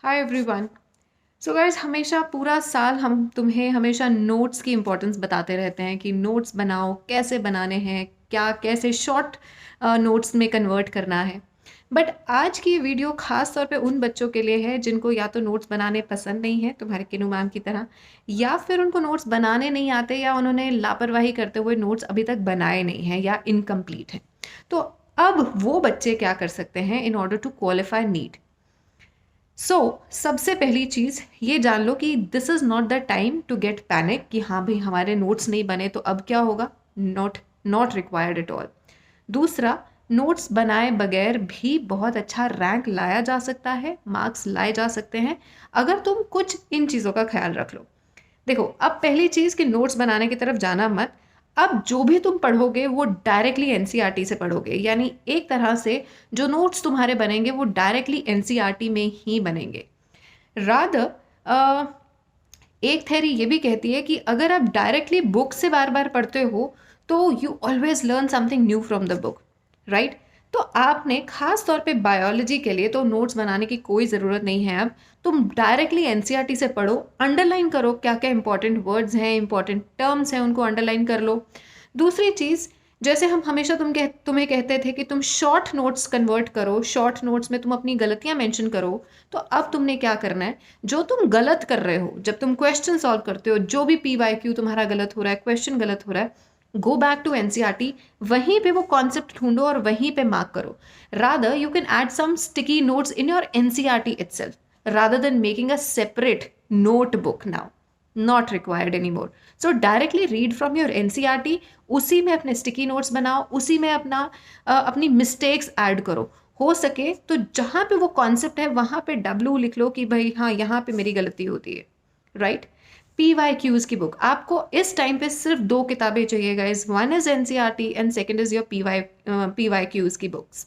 Hi everyone. So guys हमेशा पूरा साल हम तुम्हें हमेशा नोट्स की इम्पोर्टेंस बताते रहते हैं कि नोट्स बनाओ, कैसे बनाने हैं, क्या कैसे शॉर्ट नोट्स में कन्वर्ट करना है। बट आज की वीडियो खास तौर पे उन बच्चों के लिए है जिनको या तो नोट्स बनाने पसंद नहीं है तुम्हारे किनू मैम की तरह, या फिर उनको नोट्स बनाने नहीं आते, या उन्होंने लापरवाही करते हुए नोट्स अभी तक बनाए नहीं हैं या इनकम्प्लीट हैं। तो अब वो बच्चे क्या कर सकते हैं in order to qualify NEET. सबसे पहली चीज़ ये जान लो कि this is not the time to get panic कि हाँ भाई हमारे नोट्स नहीं बने तो अब क्या होगा। Not not required at all. दूसरा, नोट्स बनाए बगैर भी बहुत अच्छा रैंक लाया जा सकता है, मार्क्स लाए जा सकते हैं, अगर तुम कुछ इन चीज़ों का ख्याल रख लो। देखो, अब पहली चीज़ कि नोट्स बनाने की तरफ जाना मत। अब जो भी तुम पढ़ोगे वो डायरेक्टली एनसीईआरटी से पढ़ोगे, यानी एक तरह से जो नोट्स तुम्हारे बनेंगे वो डायरेक्टली एनसीईआरटी में ही बनेंगे। रादर एक थ्योरी ये भी कहती है कि अगर आप डायरेक्टली बुक से बार बार पढ़ते हो तो you always learn something new from the book, right. तो आपने खास तौर पे बायोलॉजी के लिए तो नोट्स बनाने की कोई ज़रूरत नहीं है। अब तुम डायरेक्टली एनसीईआरटी से पढ़ो, अंडरलाइन करो क्या क्या इंपॉर्टेंट वर्ड्स हैं, इंपॉर्टेंट टर्म्स हैं, उनको अंडरलाइन कर लो। दूसरी चीज़, जैसे हम हमेशा तुम्हें कहते थे कि तुम शॉर्ट नोट्स कन्वर्ट करो, शॉर्ट नोट्स में तुम अपनी गलतियां मेंशन करो, तो अब तुमने क्या करना है, जो तुम गलत कर रहे हो जब तुम क्वेश्चन सॉल्व करते हो, जो भी PYQ तुम्हारा गलत हो रहा है, क्वेश्चन गलत हो रहा है, गो बैक टू एनसीईआरटी, वहीं पे वो कॉन्सेप्ट ढूंढो और वहीं पे मार्क करो। Rather you can add some sticky notes in your NCERT itself rather than making a separate notebook now. Not required anymore. So directly read from your NCERT, उसी में अपने स्टिकी नोट्स बनाओ, उसी में अपनी मिस्टेक्स ऐड करो। हो सके तो जहाँ पे वो कॉन्सेप्ट है वहाँ पे W लिख लो कि भाई हाँ यहाँ पे मेरी गलती होती है, राइट। PYQs की बुक आपको इस टाइम पे सिर्फ 2 किताबें चाहिए guys, one is NCERT and second is your PYQs की बुक्स।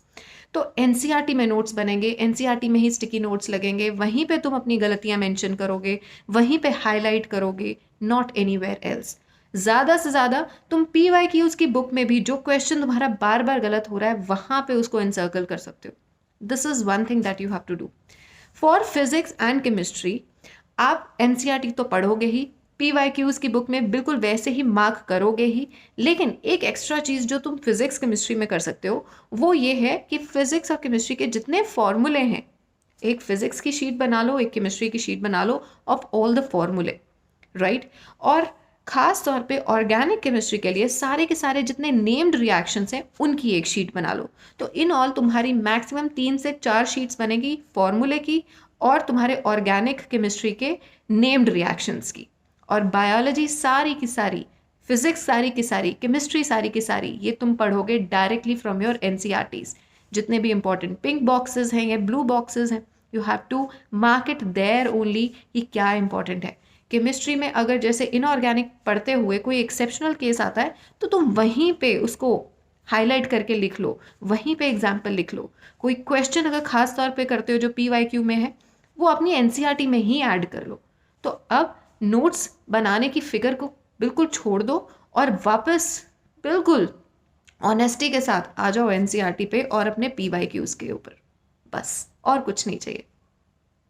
तो एनसीईआरटी में नोट्स बनेंगे, एनसीईआरटी में ही स्टिकी नोट्स लगेंगे, वहीं पे तुम अपनी गलतियां मेंशन करोगे, वहीं पे हाईलाइट करोगे, नॉट एनीवेयर एल्स। ज़्यादा से ज़्यादा तुम PYQs की बुक में भी जो क्वेश्चन तुम्हारा बार बार गलत हो रहा है वहाँ पे उसको एनसर्कल कर सकते हो। This is one thing that you have to do. For physics and chemistry आप एनसीईआरटी तो पढ़ोगे ही, PYQs की बुक में बिल्कुल वैसे ही मार्क करोगे ही, लेकिन एक एक्स्ट्रा चीज़ जो तुम फिजिक्स केमिस्ट्री में कर सकते हो वो ये है कि फिजिक्स और केमिस्ट्री के जितने फॉर्मूले हैं, एक फिजिक्स की शीट बना लो, एक केमिस्ट्री की शीट बना लो ऑफ ऑल द फॉर्मूले, राइट। और खास तौर पे ऑर्गेनिक केमिस्ट्री के लिए सारे के सारे जितने नेम्ड रिएक्शंस हैं उनकी एक शीट बना लो। तो इन ऑल तुम्हारी मैक्सिमम 3 से 4 शीट्स बनेगी फॉर्मूले की और तुम्हारे ऑर्गेनिक केमिस्ट्री के नेम्ड रिएक्शंस की। और बायोलॉजी सारी की सारी, फिजिक्स सारी की सारी, केमिस्ट्री सारी की सारी, ये तुम पढ़ोगे डायरेक्टली फ्रॉम योर एनसीईआरटीज। जितने भी इंपॉर्टेंट पिंक बॉक्सेस हैं या ब्लू बॉक्सेस हैं, you have to mark it there only कि क्या इंपॉर्टेंट है। केमिस्ट्री में अगर जैसे इनऑर्गेनिक पढ़ते हुए कोई एक्सेप्शनल केस आता है तो तुम वहीं पे उसको हाईलाइट करके लिख लो, वहीं पे एग्जाम्पल लिख लो। कोई क्वेश्चन अगर खास तौर पे करते हो जो PYQ में है, वो अपनी एनसीईआरटी में ही ऐड कर लो। तो अब नोट्स बनाने की फिक्र को बिल्कुल छोड़ दो और वापस बिल्कुल ऑनेस्टी के साथ आ जाओ एनसीईआरटी पे और अपने PYQs के ऊपर, बस और कुछ नहीं चाहिए।